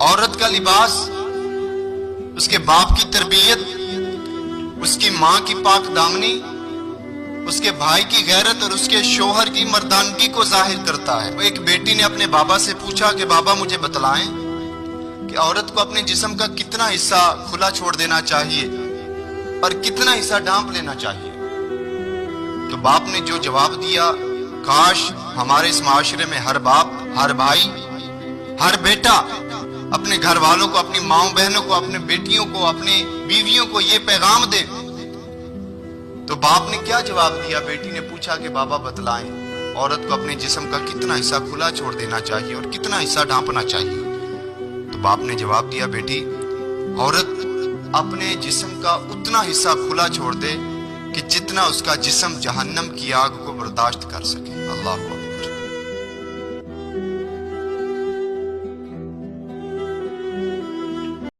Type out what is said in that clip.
عورت کا لباس، اس کے باپ کی تربیت، اس کی ماں کی پاک دامنی، اس کے بھائی کی غیرت اور اس کے شوہر کی مردانگی کو ظاہر کرتا ہے۔ ایک بیٹی نے اپنے بابا سے پوچھا کہ بابا مجھے بتلائیں کہ عورت کو اپنے جسم کا کتنا حصہ کھلا چھوڑ دینا چاہیے اور کتنا حصہ ڈھانپ لینا چاہیے۔ تو باپ نے جو جواب دیا، کاش ہمارے اس معاشرے میں ہر باپ، ہر بھائی، ہر بیٹا اپنے گھر والوں کو، اپنی ماؤں بہنوں کو، اپنے بیٹیوں کو، اپنی بیویوں کو یہ پیغام دے۔ تو باپ نے کیا جواب دیا؟ بیٹی نے پوچھا کہ بابا بتلائیں عورت کو اپنے جسم کا کتنا حصہ کھلا چھوڑ دینا چاہیے اور کتنا حصہ ڈھانپنا چاہیے۔ تو باپ نے جواب دیا، بیٹی عورت اپنے جسم کا اتنا حصہ کھلا چھوڑ دے کہ جتنا اس کا جسم جہنم کی آگ کو برداشت کر سکے۔ اللہ